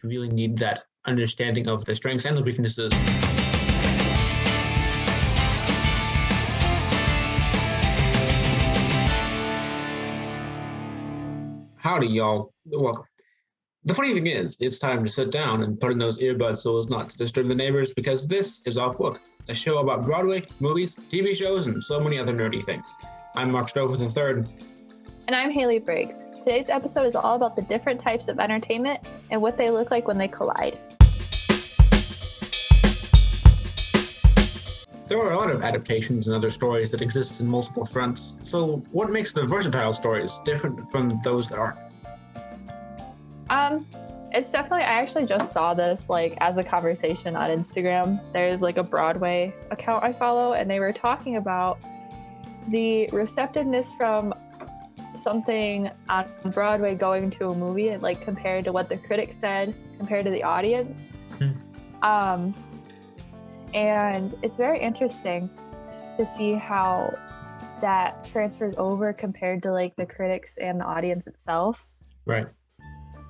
you really need that understanding of the strengths and the weaknesses. Howdy, y'all. Welcome. The funny thing is, it's time to sit down and put in those earbuds so as not to disturb the neighbors, because this is Off Book, a show about Broadway, movies, TV shows, and so many other nerdy things. I'm Marc Stoufer III. And I'm Hailey Briggs. Today's episode is all about the different types of entertainment and what they look like when they collide. There are a lot of adaptations and other stories that exist in multiple fronts, so what makes the versatile stories different from those that aren't? It's definitely, I actually just saw this as a conversation on Instagram. There's a Broadway account I follow, and they were talking about the receptiveness from something on Broadway going to a movie, and compared to what the critics said, compared to the audience. And it's very interesting to see how that transfers over compared to the critics and the audience itself. Right.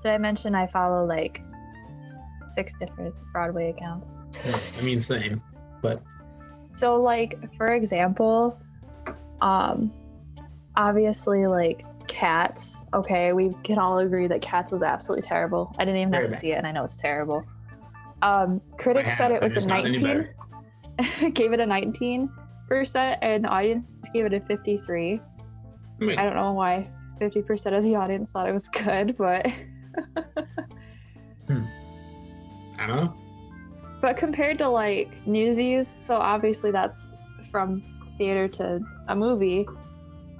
Did I mention I follow 6 different Broadway accounts? Yeah, I mean, same, but... So for example, obviously Cats, okay, we can all agree that Cats was absolutely terrible. I didn't even have to see it, and I know it's terrible. Critics said it was a 19, gave it a 19%, and the audience gave it a 53. I don't know why 50% of the audience thought it was good, but... I don't know. But compared to Newsies, so obviously that's from theater to a movie,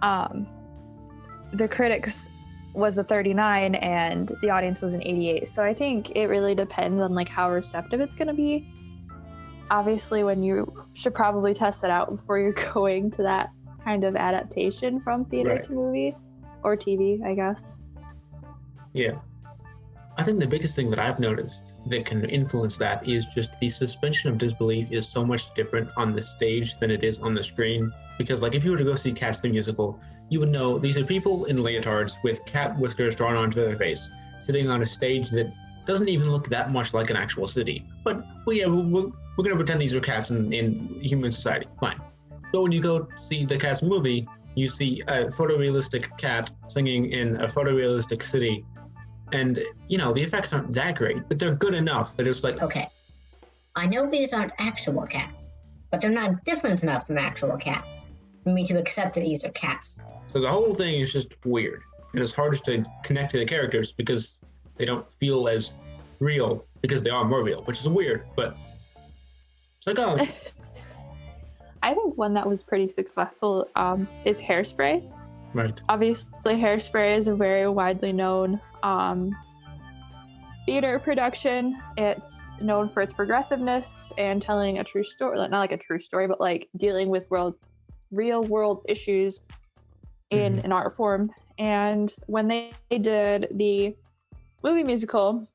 the critics was a 39 and the audience was an 88. So I think it really depends on how receptive it's going to be. Obviously, when you should probably test it out before you're going to that kind of adaptation from theater to movie or TV, I guess. Yeah. I think the biggest thing that I've noticed that can influence that is just the suspension of disbelief is so much different on the stage than it is on the screen. Because if you were to go see Cats the musical, you would know these are people in leotards with cat whiskers drawn onto their face, sitting on a stage that doesn't even look that much like an actual city. But we're going to pretend these are cats in human society. Fine. But when you go see the Cats movie, you see a photorealistic cat singing in a photorealistic city. And, the effects aren't that great, but they're good enough that it's okay, I know these aren't actual cats, but they're not different enough from actual cats for me to accept that these are cats. So the whole thing is just weird. And it's hard to connect to the characters because they don't feel as real because they are more real, which is weird, but psychology. I think one that was pretty successful is Hairspray. Right. Obviously, Hairspray is a very widely known theater production. It's known for its progressiveness and telling a true story, not a true story, but dealing with real world issues in an art form. And when they did the movie musical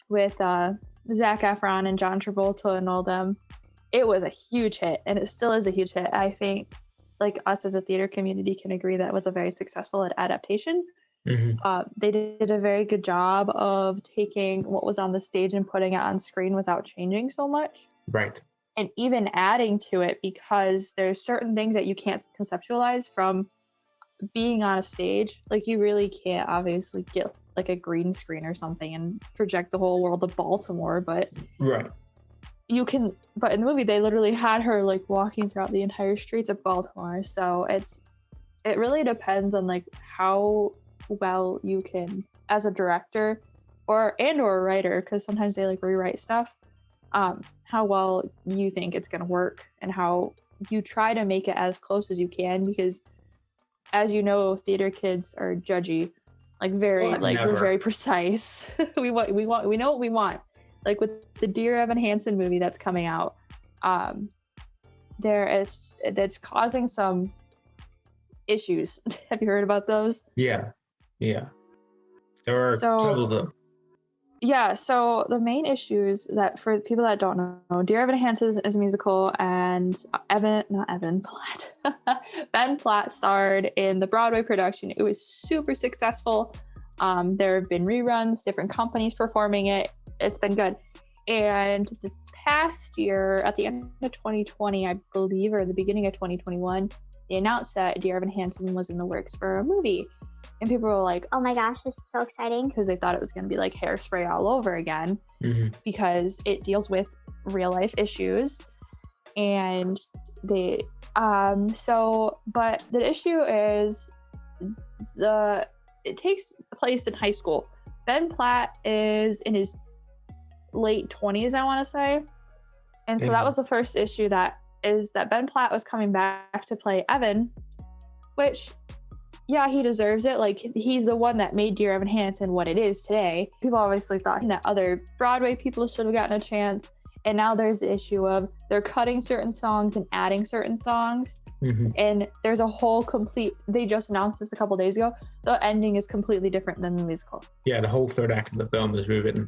with Zac Efron and John Travolta and all them, it was a huge hit, and it still is a huge hit. I think us as a theater community can agree that it was a very successful adaptation. They did a very good job of taking what was on the stage and putting it on screen without changing so much. Right. And even adding to it, because there's certain things that you can't conceptualize from being on a stage. You really can't obviously get a green screen or something and project the whole world of Baltimore, but right. You can, but in the movie they literally had her walking throughout the entire streets of Baltimore. So it really depends on how well you can, as a director or a writer, because sometimes they rewrite stuff, how well you think it's going to work and how you try to make it as close as you can, because as you know, theater kids are judgy, we're very precise. we know what we want. With the Dear Evan Hansen movie that's coming out, that's causing some issues. Have you heard about those? Yeah. There are several of them. Yeah, so the main issues that, for people that don't know, Dear Evan Hansen is a musical, and Ben Platt starred in the Broadway production. It was super successful. There have been reruns, different companies performing it. It's been good. And this past year, at the end of 2020, I believe, or the beginning of 2021, they announced that Dear Evan Hansen was in the works for a movie. And people were like, oh my gosh, this is so exciting. Because they thought it was going to be like Hairspray all over again, because it deals with real life issues. And they, but the issue is it takes place in high school. Ben Platt is in his late 20s, I want to say. And so that was the first issue, that Ben Platt was coming back to play Evan, which, yeah, he deserves it. Like, he's the one that made Dear Evan Hansen what it is today. People obviously thought that other Broadway people should have gotten a chance. And now there's the issue of they're cutting certain songs and adding certain songs. And there's a whole they just announced this a couple days ago. The ending is completely different than the musical. Yeah, the whole third act of the film is rewritten.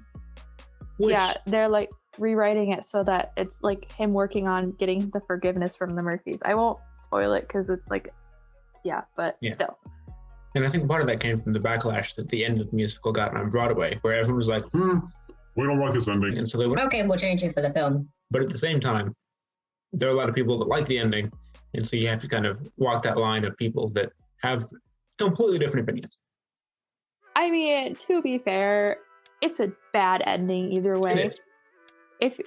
Yeah, they're like rewriting it so that it's like him working on getting the forgiveness from the Murphys. I won't spoil it because it's like, still. And I think part of that came from the backlash that the end of the musical got on Broadway, where everyone was like, we don't like this ending. And so they went, Okay, we'll change it for the film. But at the same time, there are a lot of people that like the ending. And so you have to kind of walk that line of people that have completely different opinions. I mean, to be fair, it's a bad ending either way. It is. If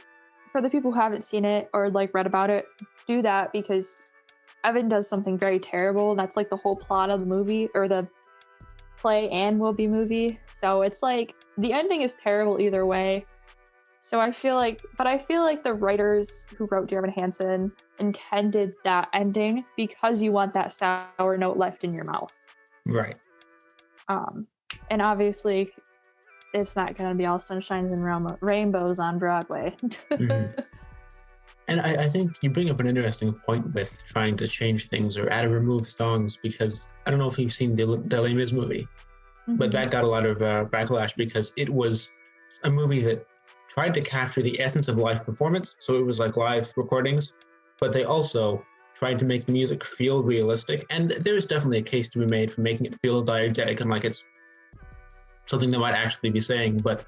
for the people who haven't seen it or like read about it, do that, because Evan does something very terrible. That's like the whole plot of the movie, or the play and will be movie. So it's like the ending is terrible either way. So I feel like the writers who wrote Dear Evan Hansen intended that ending because you want that sour note left in your mouth. Right. And obviously it's not going to be all sunshines and rainbows on Broadway. And I think you bring up an interesting point with trying to change things or add or remove songs, because I don't know if you've seen the Les Mis movie, but that got a lot of backlash because it was a movie that tried to capture the essence of live performance. So it was like live recordings, but they also tried to make the music feel realistic. And there's definitely a case to be made for making it feel diegetic and like it's something they might actually be saying. But,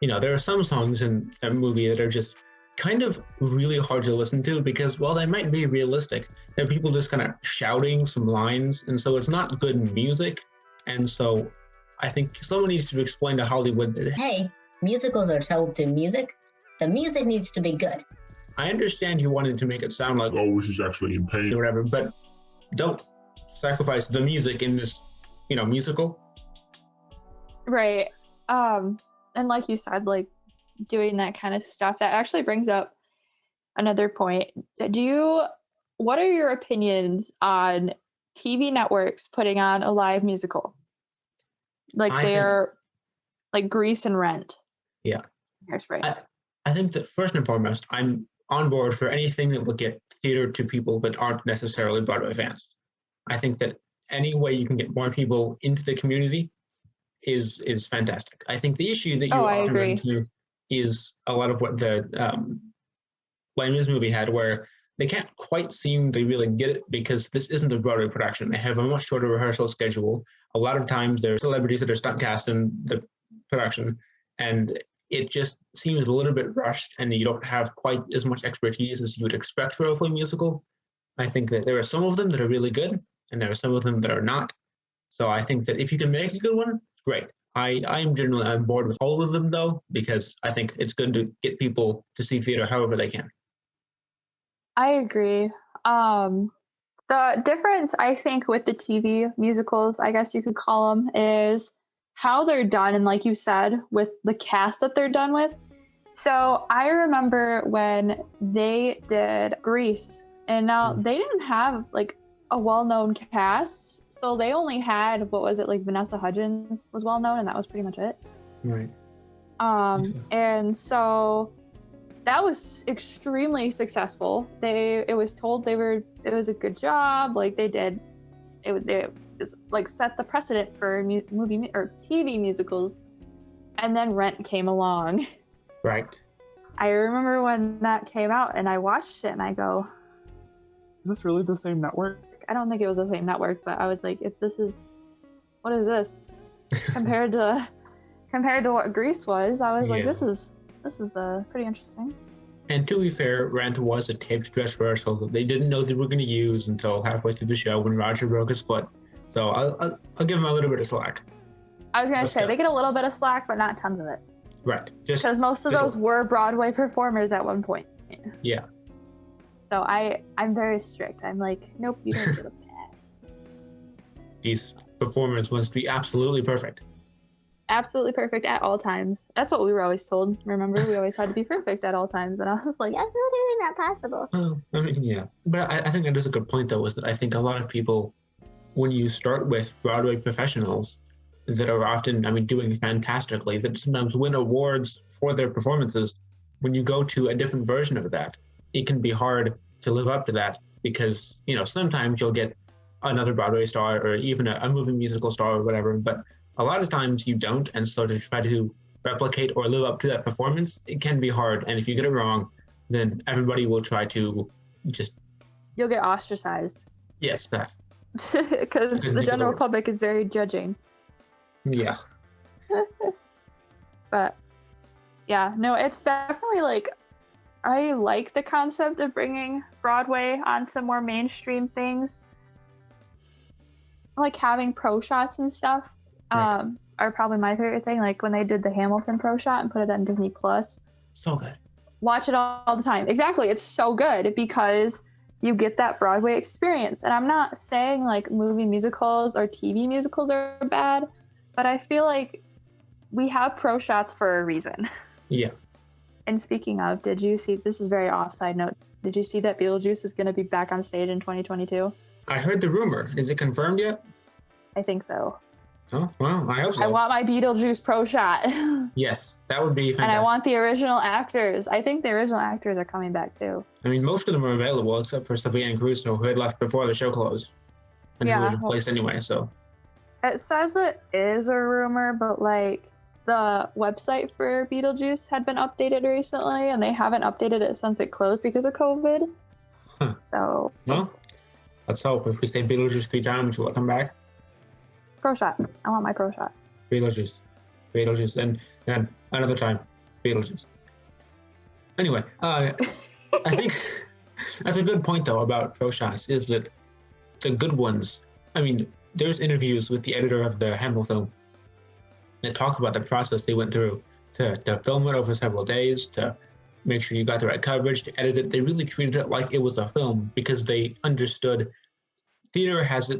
you know, there are some songs in that movie that are just kind of really hard to listen to because, while they might be realistic, they're people just kind of shouting some lines. And so it's not good music. And so I think someone needs to explain to Hollywood that, hey, musicals are told through music. The music needs to be good. I understand you wanted to make it sound like, oh, she's actually in pain or whatever, but don't sacrifice the music in this, musical. Right. And like you said, like doing that kind of stuff, that actually brings up another point. What are your opinions on TV networks putting on a live musical? Like like Grease and Rent. Yeah. Hairspray. I think that first and foremost, I'm on board for anything that will get theater to people that aren't necessarily Broadway fans. I think that any way you can get more people into the community is fantastic. I think the issue that you often run into is a lot of what the Les Mis movie had, where they can't quite seem to really get it because this isn't a Broadway production. They have a much shorter rehearsal schedule. A lot of times there are celebrities that are stunt cast in the production, and it just seems a little bit rushed, and you don't have quite as much expertise as you would expect for a full musical. I think that there are some of them that are really good, and there are some of them that are not. So I think that if you can make a good one, great. I'm generally on board with all of them, though, because I think it's good to get people to see theater however they can. I agree. The difference, I think, with the TV musicals, I guess you could call them, is how they're done. And like you said, with the cast that they're done with. So I remember when they did Grease, and now they didn't have like a well-known cast. So they only had, what was it, like Vanessa Hudgens was well-known, and that was pretty much it. Right. And so that was extremely successful. It was told it was a good job. Like they like set the precedent for movie or TV musicals. And then Rent came along. Right. I remember when that came out and I watched it and I go, is this really the same network? I don't think it was the same network, but I was like, what is this? compared to what Grease was. I was like, Yeah. this is pretty interesting. And to be fair, Rent was a taped dress rehearsal that they didn't know they were going to use until halfway through the show when Roger broke his foot. So I'll give him a little bit of slack. I was gonna Let's say go. they get a little bit of slack, but not tons of it, Right. Just because most of just- those were Broadway performers at one point. yeah. So I'm very strict. I'm like, nope, you don't get a pass. These performers must be absolutely perfect. Absolutely perfect at all times. That's what we were always told. Remember, we always had to be perfect at all times, and I was like, That's literally not possible. Well, I mean, yeah. But I think that is a good point, though, is that I think a lot of people, when you start with Broadway professionals that are often, I mean, doing fantastically, that sometimes win awards for their performances, when you go to a different version of that, it can be hard to live up to that because, sometimes you'll get another Broadway star or even a movie musical star or whatever, but a lot of times you don't. And so to try to replicate or live up to that performance, it can be hard. And if you get it wrong, then everybody will try to just, you'll get ostracized yes, that. because think the of general the words. public is very judging. Yeah. But yeah, no, it's definitely like, I like the concept of bringing Broadway onto more mainstream things. Like having pro shots and stuff Right. are probably my favorite thing. Like when they did the Hamilton pro shot and put it on Disney Plus. So good. Watch it all the time. Exactly. It's so good because you get that Broadway experience. And I'm not saying like movie musicals or TV musicals are bad, but I feel like we have pro shots for a reason. Yeah. And speaking of, did you see, this is very off side note, did you see that Beetlejuice is going to be back on stage in 2022? I heard the rumor. Is it confirmed yet? I think so. Oh, well, I hope so. I want my Beetlejuice pro shot. Yes, that would be And fantastic. I want the original actors. I think the original actors are coming back too. I mean, most of them are available except for Sophia Caruso, who had left before the show closed. And who Yeah, was replaced anyway, so. It says it is a rumor, but like the website for Beetlejuice had been updated recently and they haven't updated it since it closed because of COVID. Huh. So, Well, let's hope if we say Beetlejuice 3 times, will it come back? pro shot. I want my pro shot. Beetlejuice. Beetlejuice. And another time, Beetlejuice. Anyway, I think that's a good point, though, about pro shots, is that the good ones, I mean, there's interviews with the editor of the Hamill film that talk about the process they went through to film it over several days, to make sure you got the right coverage, to edit it. They really treated it like it was a film because they understood theater has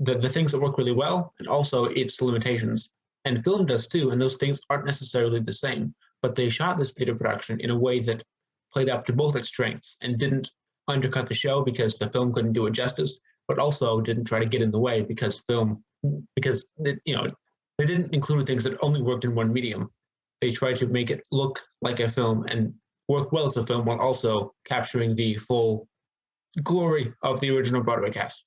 the things that work really well and also its limitations. And film does too, and those things aren't necessarily the same. But they shot this theater production in a way that played up to both its strengths and didn't undercut the show because the film couldn't do it justice, but also didn't try to get in the way because they didn't include things that only worked in one medium. They tried to make it look like a film and work well as a film while also capturing the full glory of the original Broadway cast.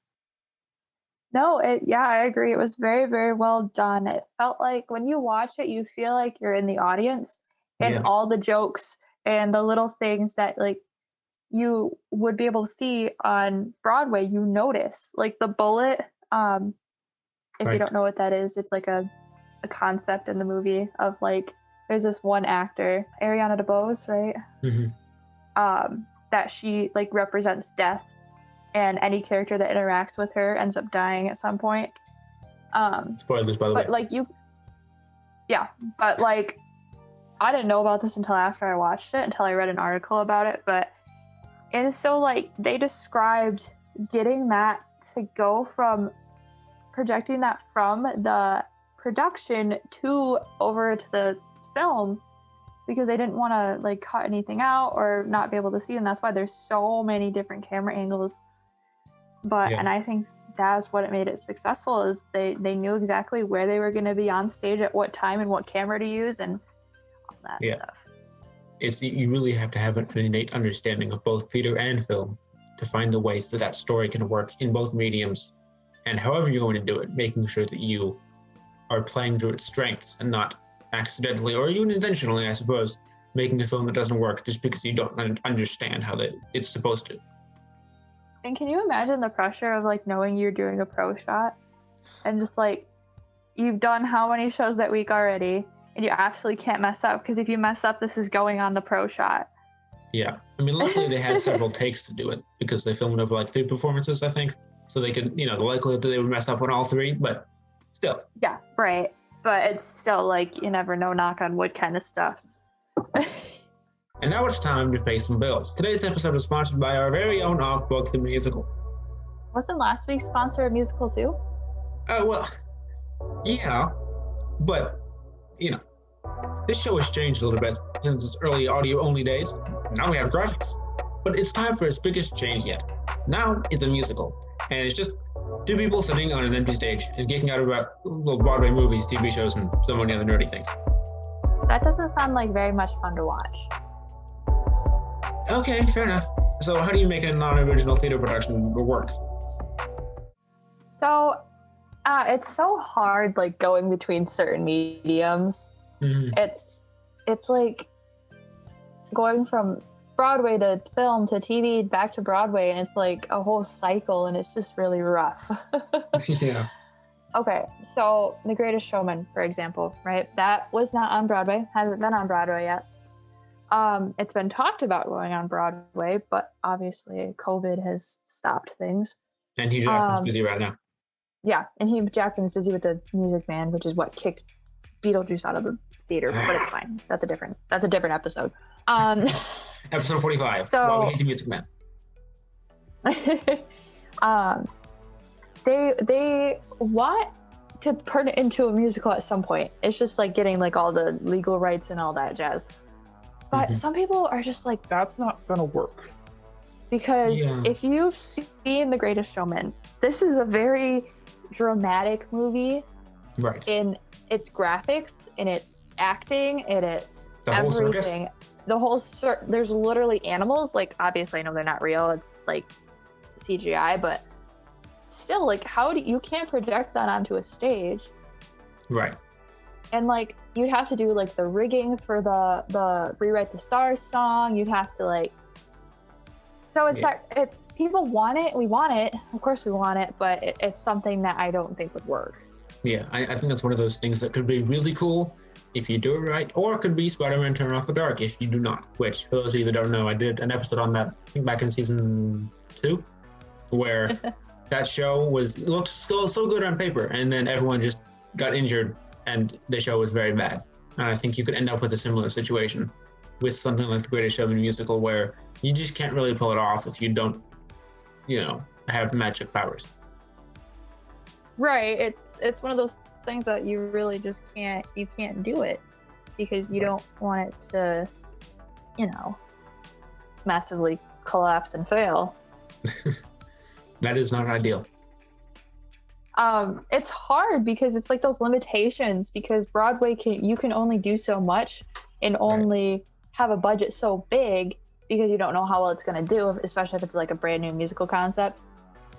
No, I agree. It was very, very well done. It felt like when you watch it, you feel like you're in the audience and Yeah. all the jokes and the little things that like you would be able to see on Broadway, you notice. Like the bullet, if Right. you don't know what that is, it's like a concept in the movie of like there's this one actor, Ariana DeBose, right? Mm-hmm. That she like represents death. And any character that interacts with her ends up dying at some point. Spoilers, by the way. But like I didn't know about this until after I watched it, until I read an article about it. But it is so like they described getting that to go from projecting that from the production to over to the film because they didn't want to like cut anything out or not be able to see, and that's why there's so many different camera angles. But Yeah. and I think that's what it made it successful is they knew exactly where they were going to be on stage at what time and what camera to use and all that Yeah. stuff. You really have to have an innate understanding of both theater and film to find the ways that story can work in both mediums, and however you're going to do it, making sure that you are playing to its strengths and not accidentally or even intentionally, I suppose, making a film that doesn't work just because you don't understand how it's supposed to. And can you imagine the pressure of like knowing you're doing a pro shot and just like you've done how many shows that week already, and you absolutely can't mess up, because if you mess up, this is going on the pro shot. Yeah. I mean, luckily they had several takes to do it because they filmed over like 3 performances, I think. So they could, the likelihood that they would mess up on all 3, but still. Yeah, right. But it's still like, you never know, knock on wood kind of stuff. And now it's time to pay some bills. Today's episode is sponsored by our very own Off Book the Musical. Wasn't last week's sponsor a musical too? Oh, well, yeah, but, this show has changed a little bit since its early audio-only days. Now we have graphics. But it's time for its biggest change yet. Now it's a musical, and it's just 2 people sitting on an empty stage and geeking out about little Broadway movies, TV shows, and so many other nerdy things. That doesn't sound like very much fun to watch. Okay, fair enough. So how do you make a non-original theater production work? So, it's so hard, like, going between certain mediums. Mm-hmm. It's like going from Broadway to film to TV back to Broadway, and it's like a whole cycle, and it's just really rough. Yeah. Okay, so The Greatest Showman, for example, right? That was not on Broadway, hasn't been on Broadway yet. It's been talked about going on Broadway, but obviously COVID has stopped things. And Hugh Jackman's busy right now. Yeah, and Hugh Jackman's busy with the Music Man, which is what kicked Beetlejuice out of the theater, but it's fine. That's a different episode. Episode 45. So, Why we hate the Music Man. They want to turn it into a musical at some point. It's just like getting like all the legal rights and all that jazz. But some people are just like, That's not gonna work. because if you've seen The Greatest Showman, this is a very dramatic movie. Right. In its graphics, in its acting, in its The whole circus? everything. The whole there's literally animals. Like, obviously, I know they're not real. It's like CGI, but still, like, you can't project that onto a stage. Right. And like, you'd have to do like the rigging for the Rewrite the Stars song. You'd have to like. So it's people want it. We want it. Of course, we want it, but it's something that I don't think would work. Yeah, I think that's one of those things that could be really cool if you do it right, or it could be Spider-Man Turn Off the Dark if you do not, which, for those of you that don't know, I did an episode on that, I think back in season 2, where that show looked so good on paper, and then everyone just got injured, and the show was very bad. And I think you could end up with a similar situation with something like The Greatest Showman musical, where you just can't really pull it off if you don't, have magic powers. Right. It's one of those things that you really just can't do it because you don't want it to, massively collapse and fail. That is not ideal. It's hard because it's like those limitations, because Broadway you can only do so much and only have a budget so big because you don't know how well it's going to do, especially if it's like a brand new musical concept.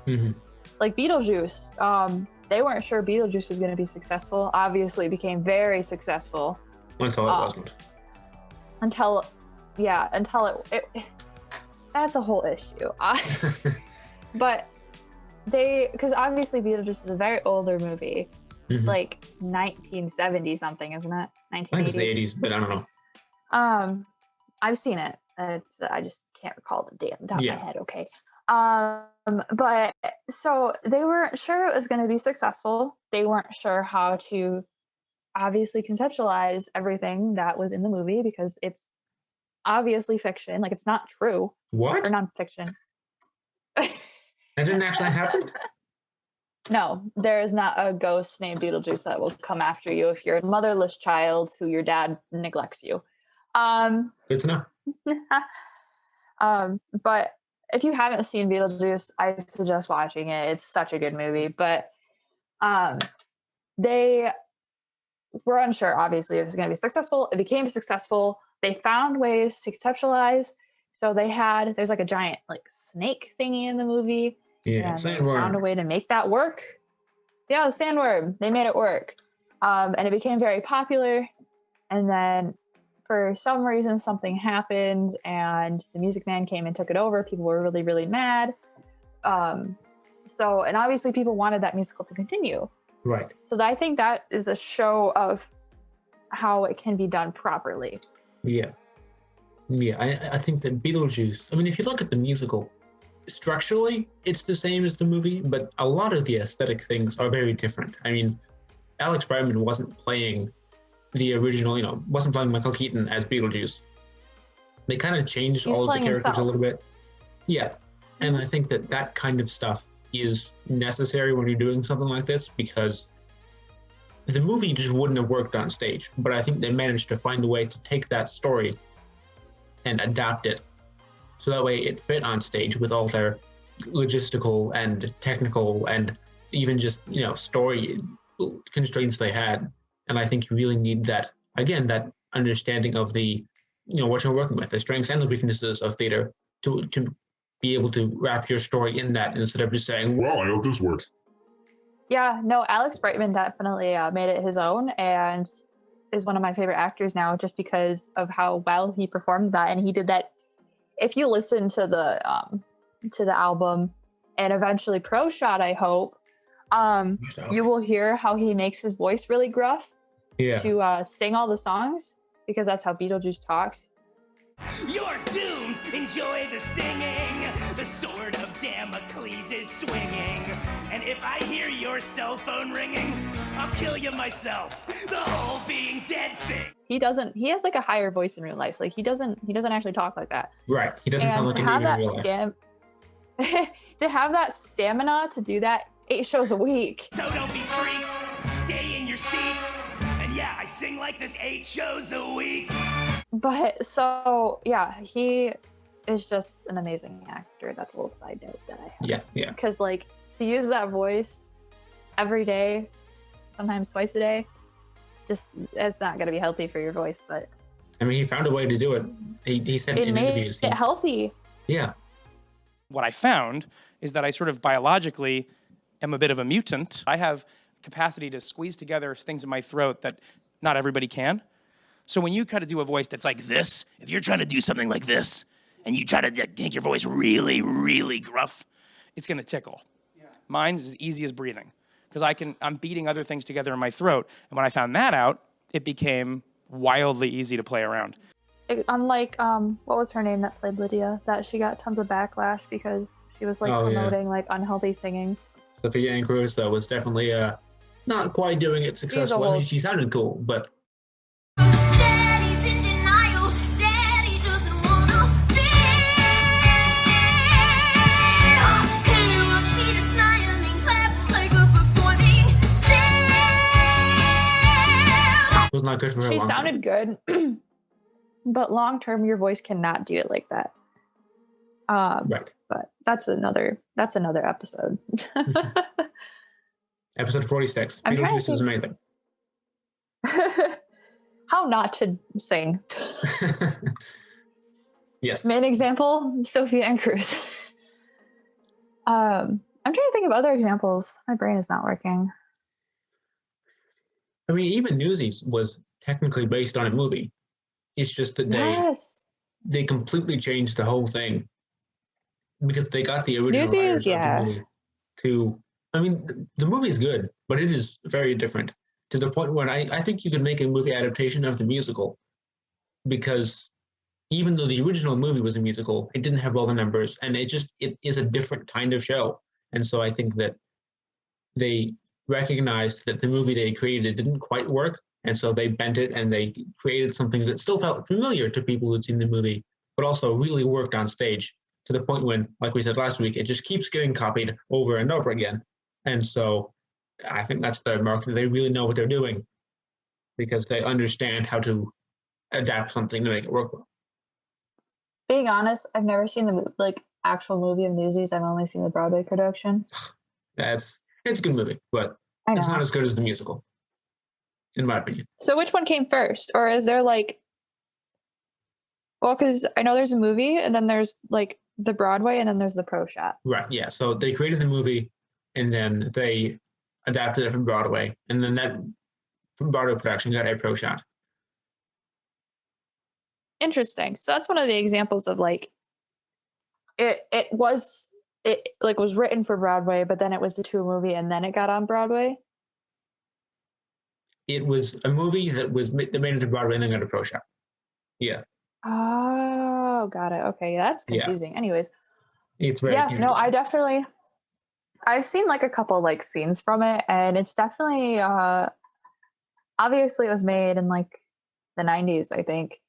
Mm-hmm. Like Beetlejuice, they weren't sure Beetlejuice was going to be successful. Obviously, it became very successful. Until it wasn't. Until it that's a whole issue. But because obviously Beetlejuice is a very older movie, like 1970 something, isn't it? 1980s. I think it's the 80s, but I don't know. I've seen it. I just can't recall the date on the top of my head. Okay. But so they weren't sure it was going to be successful. They weren't sure how to obviously conceptualize everything that was in the movie because it's obviously fiction. Like, it's not true. What? Or non-fiction. That didn't actually happen? No, there is not a ghost named Beetlejuice that will come after you if you're a motherless child who your dad neglects you. Good to know. But if you haven't seen Beetlejuice, I suggest watching it. It's such a good movie. But they were unsure, obviously, if it was going to be successful. It became successful. They found ways to conceptualize. So there's like a giant like snake thingy in the movie. Yeah, and they found a way to make that work. Yeah, the sandworm. They made it work. And it became very popular. And then for some reason, something happened and the Music Man came and took it over. People were really, really mad. And obviously people wanted that musical to continue. Right. So I think that is a show of how it can be done properly. Yeah. Yeah, I think that Beetlejuice, I mean, if you look at the musical, structurally, it's the same as the movie, but a lot of the aesthetic things are very different. I mean, Alex Brightman wasn't playing the original, wasn't playing Michael Keaton as Beetlejuice. They kind of changed He's all of the playing characters himself. a little bit. Yeah. And I think that that kind of stuff is necessary when you're doing something like this, because the movie just wouldn't have worked on stage. But I think they managed to find a way to take that story and adapt it so that way it fit on stage with all their logistical and technical and even just story constraints they had. And I think you really need that, again, that understanding of the what you're working with, the strengths and the weaknesses of theater, to be able to wrap your story in that instead of just saying, Well, I hope this works. Yeah, no, Alex Brightman definitely made it his own and is one of my favorite actors now, just because of how well he performed that. And he did that. If you listen to the album and eventually Pro Shot, I hope, you will hear how he makes his voice really gruff to sing all the songs, because that's how Beetlejuice talks. You're doomed. Enjoy the singing. The sword of Damocles is swinging. And if I hear your cell phone ringing, I'll kill you myself. The whole being dead thing. He has like a higher voice in real life. Like he doesn't actually talk like that. right, he doesn't sound like to an have idiot in that real life. to have that stamina to do that 8 shows a week. So don't be freaked. Stay in your seats. And yeah, I sing like this 8 shows a week. But so yeah, he is just an amazing actor. That's a little side note that I have. Yeah. Because like to use that voice every day, sometimes twice a day, just it's not going to be healthy for your voice. But I mean, he found a way to do it. He said it in made interviews. it healthy. Yeah. What I found is that I sort of biologically am a bit of a mutant. I have capacity to squeeze together things in my throat that not everybody can. So when you try to do a voice that's like this, if you're trying to do something like this, and you try to make your voice really, really gruff, it's gonna tickle. Yeah. Mine's as easy as breathing, because I'm beating other things together in my throat. And when I found that out, it became wildly easy to play around. Unlike what was her name that played Lydia, that she got tons of backlash because she was like promoting like unhealthy singing. Sophia Ann Cruz, though, was definitely not quite doing it successfully. I mean, she sounded cool, but Daddy's in denial. Daddy doesn't wanna feel. He wants me to smile and clap like a performing still. it was not good for her. She long term. sounded good, but long term, your voice cannot do it like that. Right. But that's another episode. Episode 46. I'm trying to Beetlejuice is amazing. How not to sing. Yes. Main example, Sophia Ann Cruz. I'm trying to think of other examples. My brain is not working. I mean, even Newsies was technically based on a movie. It's just that they completely changed the whole thing because they got the original Newsies, writers of the movie to. I mean, the movie is good, but it is very different to the point where I think you could make a movie adaptation of the musical, because even though the original movie was a musical, it didn't have all the numbers, and it is a different kind of show. And so I think that they recognized that the movie they created didn't quite work, and so they bent it and they created something that still felt familiar to people who'd seen the movie, but also really worked on stage to the point when, like we said last week, it just keeps getting copied over and over again. And so I think that's their mark, that they really know what they're doing because they understand how to adapt something to make it work well. Being honest, I've never seen the actual movie of Newsies. I've only seen the Broadway production. It's a good movie, but it's not as good as the musical, in my opinion. So which one came first? Or is there because I know there's a movie and then there's the Broadway and then there's the Pro Shot. Right, yeah. So they created the movie and then they adapted it from Broadway, and then that from Broadway production got a Pro Shot. Interesting. So that's one of the examples of it was written for Broadway, but then it was to a movie and then it got on Broadway. It was a movie that made it to Broadway and then got a pro shot. Yeah. Oh, got it. Okay, that's Yeah. confusing. Anyways, It's very yeah, no, confusing. I've seen like a couple like scenes from it, and it's definitely obviously it was made in like the 90s, I think.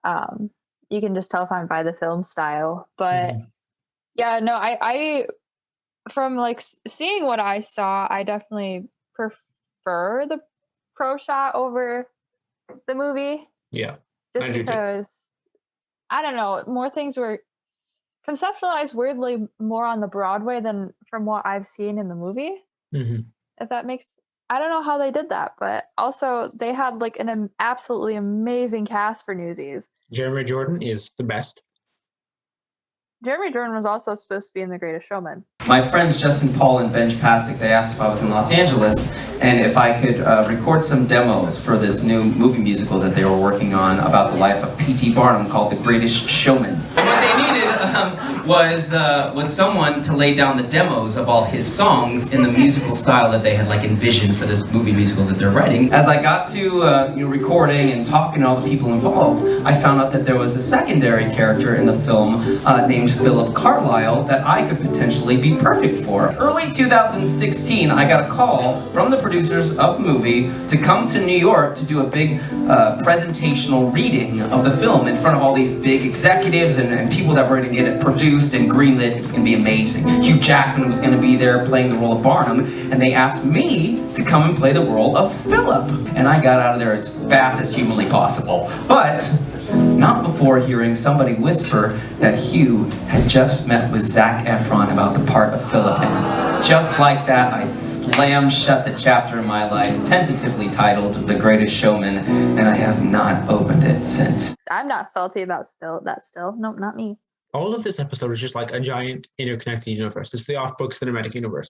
You can just tell if I'm by the film style, but Mhm. yeah, no, I from like seeing what I saw, I definitely prefer the pro shot over the movie, Yeah. just I do too. because I don't know, more things were conceptualized weirdly more on the Broadway than from what I've seen in the movie. Mhm. If that makes, I don't know how they did that, but also they had like an absolutely amazing cast for Newsies. Jeremy Jordan is the best. Jeremy Jordan was also supposed to be in The Greatest Showman. My friends Justin Paul and Benj Pasek, they asked if I was in Los Angeles and if I could record some demos for this new movie musical that they were working on about the life of P.T. Barnum called The Greatest Showman. And what they needed was someone to lay down the demos of all his songs in the musical style that they had like envisioned for this movie musical that they're writing. As I got to recording and talking to all the people involved, I found out that there was a secondary character in the film named Philip Carlyle that I could potentially be perfect for. Early 2016, I got a call from the producers of the movie to come to New York to do a big presentational reading of the film in front of all these big executives and people that were going to get it produced and greenlit. It was going to be amazing. Hugh Jackman was going to be there playing the role of Barnum, and they asked me to come and play the role of Philip. And I got out of there as fast as humanly possible. But not before hearing somebody whisper that Hugh had just met with Zac Efron about the part of Philip, and just like that, I slammed shut the chapter in my life, tentatively titled The Greatest Showman, and I have not opened it since. I'm not salty about that still. Nope, not me. All of this episode is just like a giant interconnected universe. It's the off-book cinematic universe.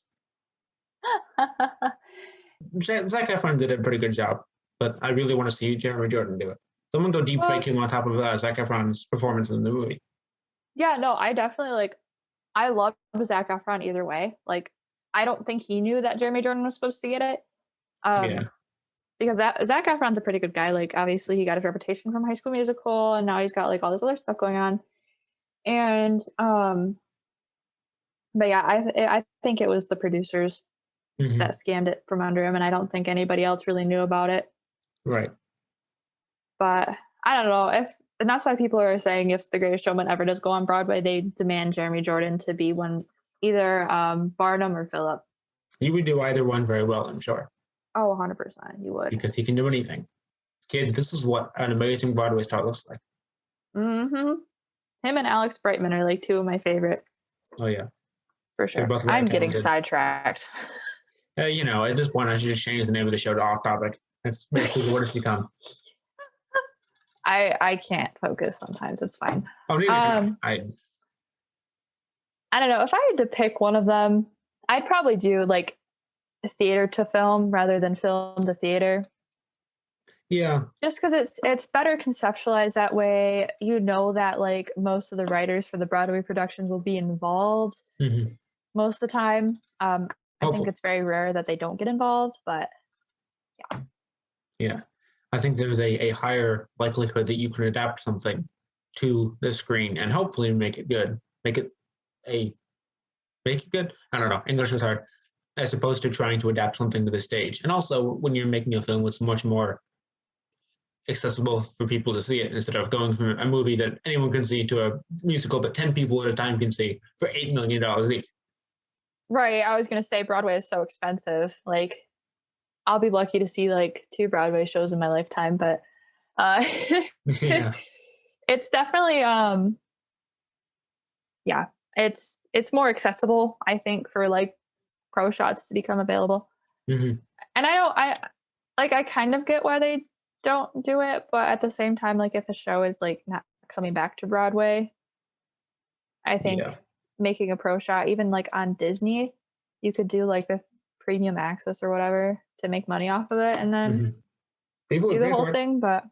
Zac Efron did a pretty good job, but I really want to see Jeremy Jordan do it. Someone go deep fake him on top of Zac Efron's performance in the movie. Yeah, no, I definitely I love Zac Efron either way. Like, I don't think he knew that Jeremy Jordan was supposed to get it. Yeah. Because Zac Efron's a pretty good guy. Like, obviously, he got his reputation from High School Musical, and now he's got like all this other stuff going on. And but yeah, I think it was the producers that scammed it from under him, and I don't think anybody else really knew about it. Right. But I don't know and that's why people are saying if The Greatest Showman ever does go on Broadway, they demand Jeremy Jordan to be either Barnum or Philip. You would do either one very well, I'm sure. Oh, 100%, you would. Because he can do anything. Kids, this is what an amazing Broadway star looks like. Mm-hmm. Him and Alex Brightman are like two of my favorite. Oh, yeah. For sure. Both very I'm getting talented. sidetracked. At this point, I should just change the name of the show to Off Topic. That's basically what it's become. I can't focus sometimes. It's fine. Oh, neither can I. I don't know. If I had to pick one of them, I'd probably do like theater to film rather than film to theater. Yeah. Just because it's better conceptualized that way. You know that like most of the writers for the Broadway productions will be involved most of the time. I think it's very rare that they don't get involved, but yeah. Yeah. I think there's a higher likelihood that you can adapt something to the screen and hopefully make it good. Make it good? I don't know. English is hard. As opposed to trying to adapt something to the stage. And also, when you're making a film, it's much more accessible for people to see it instead of going from a movie that anyone can see to a musical that 10 people at a time can see for $8 million each. Right. I was going to say Broadway is so expensive. Like, I'll be lucky to see like 2 Broadway shows in my lifetime, but yeah. It's definitely it's more accessible, I think, for like pro shots to become available. And I kind of get why they don't do it, but at the same time, like if a show is like not coming back to Broadway, I think making a pro shot, even like on Disney, you could do like the premium access or whatever to make money off of it and then do the whole thing. But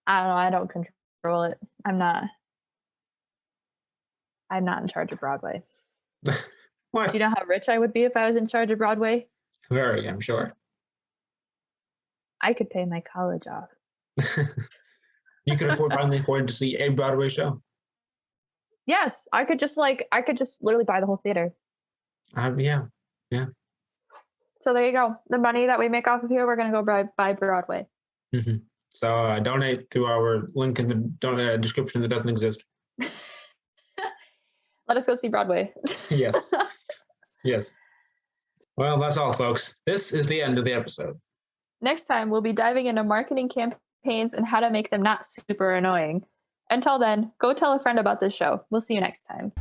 I don't know, I don't control it. I'm not in charge of Broadway. What? Do you know how rich I would be if I was in charge of Broadway? Very, I'm sure. I could pay my college off. You could finally afford to see a Broadway show. Yes, I could just literally buy the whole theater. Yeah. So there you go. The money that we make off of here, we're gonna go buy Broadway. Mm-hmm. So donate to our link in the description that doesn't exist. Let us go see Broadway. Yes. Yes. Well, that's all, folks. This is the end of the episode. Next time, we'll be diving into marketing campaigns and how to make them not super annoying. Until then, go tell a friend about this show. We'll see you next time.